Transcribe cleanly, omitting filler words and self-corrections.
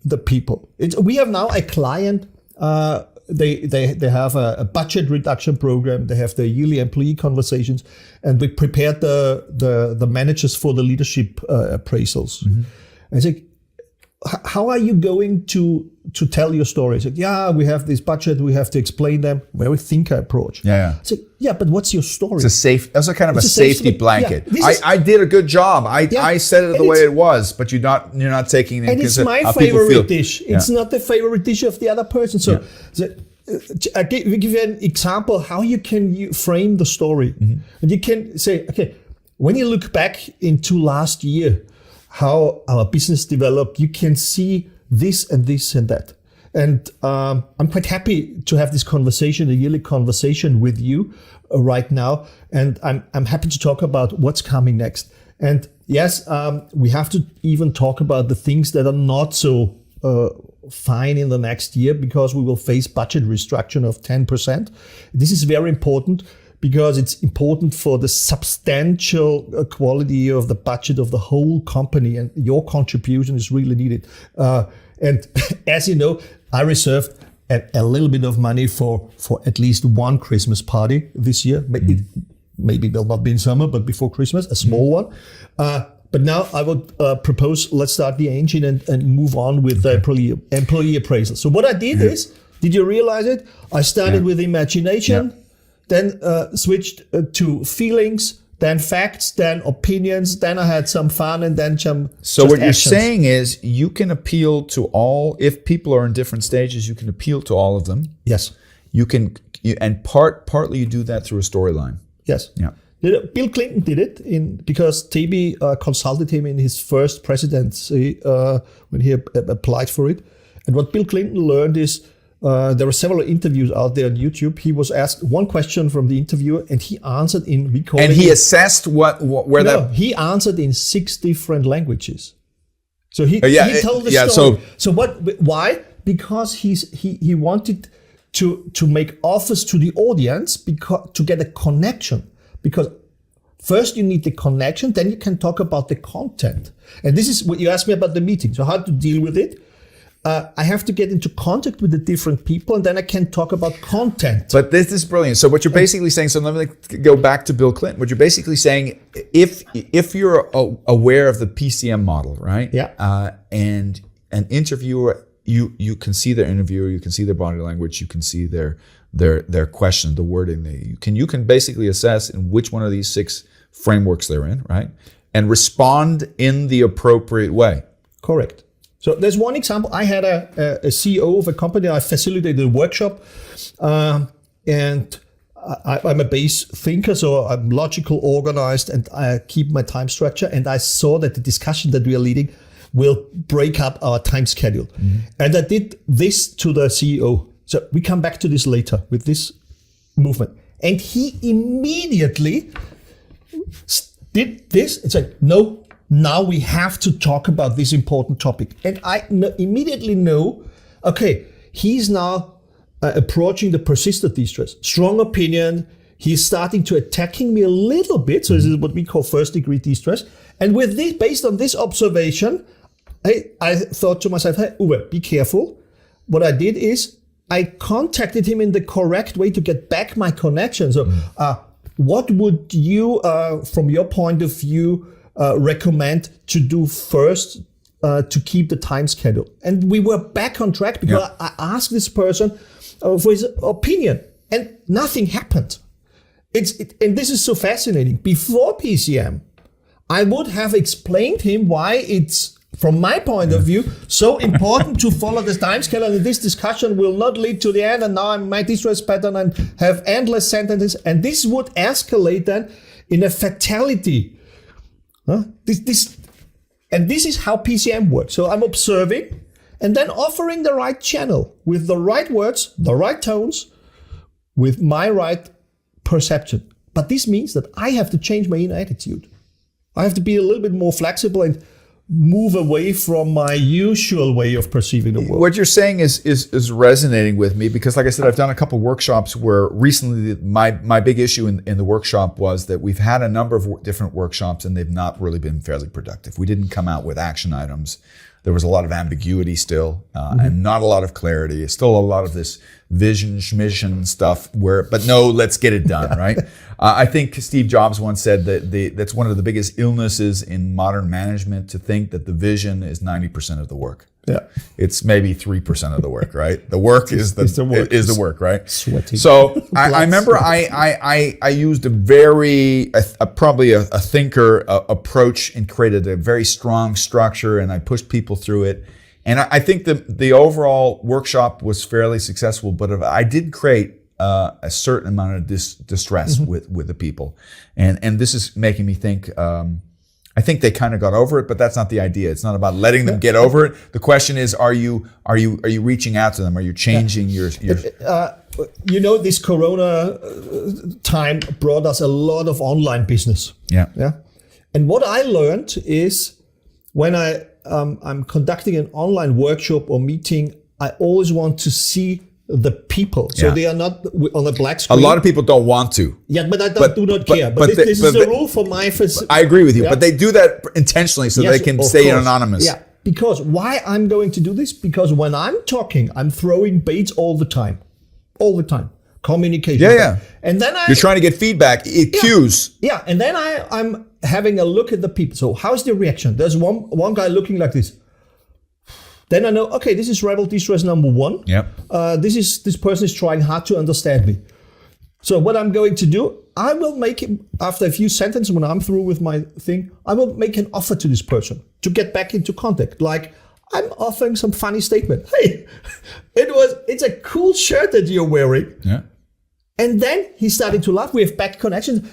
the people. We have now a client. They have a budget reduction program. They have the yearly employee conversations, and we prepared the managers for the leadership appraisals. Mm-hmm. I said, how are you going to tell your story? I said, we have this budget. We have to explain them. Very thinker approach. Yeah. I said, but what's your story? That's a kind of a safety blanket. I did a good job. I said it the way it was, but you're not taking it into consideration. And it's my favorite dish. It's not the favorite dish of the other person. So I give you an example how you can frame the story. Mm-hmm. And you can say, okay, when you look back into last year, how our business developed, you can see this and this and that. And I'm quite happy to have this conversation, a yearly conversation with you right now. And I'm happy to talk about what's coming next. And yes, we have to even talk about the things that are not so fine in the next year, because we will face budget restriction of 10%. This is very important, because it's important for the substantial quality of the budget of the whole company, and your contribution is really needed. And as you know, I reserved a little bit of money for at least one Christmas party this year. Maybe it will not be in summer, but before Christmas, a small one. But now I would propose, let's start the engine and move on with the employee appraisal. So what I did is, did you realize it? I started with imagination, then switched to feelings, then facts, then opinions, then I had some fun, and then some. So what you're saying is you can appeal to all, if people are in different stages, you can appeal to all of them. Yes. Partly you do that through a storyline. Yes. Yeah. Bill Clinton did it because Taibi consulted him in his first presidency when he applied for it. And what Bill Clinton learned is there were several interviews out there on YouTube. He was asked one question from the interviewer, and he answered in recording. And he assessed he answered in 6 different languages. So he told the story. So why? Because he wanted to make offers to the audience to get a connection. Because first you need the connection, then you can talk about the content. And this is what you asked me about the meeting. So how to deal with it? I have to get into contact with the different people, and then I can talk about content. But this is brilliant. So what you're basically saying, so let me go back to Bill Clinton. What you're basically saying, if you're aware of the PCM model, right? Yeah. And an interviewer, you can see their interviewer, you can see their body language, you can see their question, the wording. You can basically assess in which one of these 6 frameworks they're in, right? And respond in the appropriate way. Correct. So there's one example. I had a CEO of a company. I facilitated a workshop, and I'm a base thinker, so I'm logical, organized, and I keep my time structure. And I saw that the discussion that we are leading will break up our time schedule. Mm-hmm. And I did this to the CEO. So we come back to this later with this movement. And he immediately did this and said, no, now we have to talk about this important topic. And I immediately know, okay, he's now approaching the Persister de-stress. Strong opinion. He's starting to attacking me a little bit. So this is what we call first degree de-stress. And with this, based on this observation, I thought to myself, hey, Uwe, be careful. What I did is I contacted him in the correct way to get back my connection. So what would you, from your point of view, recommend to do first to keep the time schedule? And we were back on track because I asked this person for his opinion, and nothing happened. And this is so fascinating. Before PCM, I would have explained him why it's, from my point of view, so important to follow the time schedule, and this discussion will not lead to the end, and now I might distress pattern and have endless sentences, and this would escalate then in a fatality. This is how PCM works. So I'm observing and then offering the right channel with the right words, the right tones, with my right perception. But this means that I have to change my inner attitude. I have to be a little bit more flexible and move away from my usual way of perceiving the world. What you're saying is resonating with me, because like I said, I've done a couple of workshops where recently my big issue in the workshop was that we've had a number of different workshops and they've not really been fairly productive. We didn't come out with action items. there was a lot of ambiguity still, and not a lot of clarity. It's still a lot of this vision, mission stuff but no, let's get it done, right? I think Steve Jobs once said that that's one of the biggest illnesses in modern management, to think that the vision is 90% of the work. Yeah, it's maybe 3% of the work, right? The work is the work, right? Sweating. So I remember I used probably a thinker approach and created a very strong structure, and I pushed people through it. And I think the overall workshop was fairly successful, but I did create a certain amount of distress with the people, and this is making me think. I think they kind of got over it, but that's not the idea. It's not about letting them get over it. The question is, are you reaching out to them? Are you changing your this Corona time brought us a lot of online business. Yeah. And what I learned is, when I'm conducting an online workshop or meeting, I always want to see the people, so they are not on a black screen. A lot of people don't want to. Yeah, but I do not care. But this is the rule for my. I agree with you, but they do that intentionally so they can stay anonymous. Yeah, because why I'm going to do this? Because when I'm talking, I'm throwing baits all the time. Communication. Yeah. And then you're trying to get feedback, cues. Yeah, and then I'm having a look at the people. So how's the reaction? There's one guy looking like this. Then I know, okay, this is rebel distress number 1. Yep. This person is trying hard to understand me. So what I'm going to do, I will make it, after a few sentences, when I'm through with my thing, I will make an offer to this person to get back into contact. Like, I'm offering some funny statement. Hey, it's a cool shirt that you're wearing. Yeah. And then he started to laugh. We have back connections.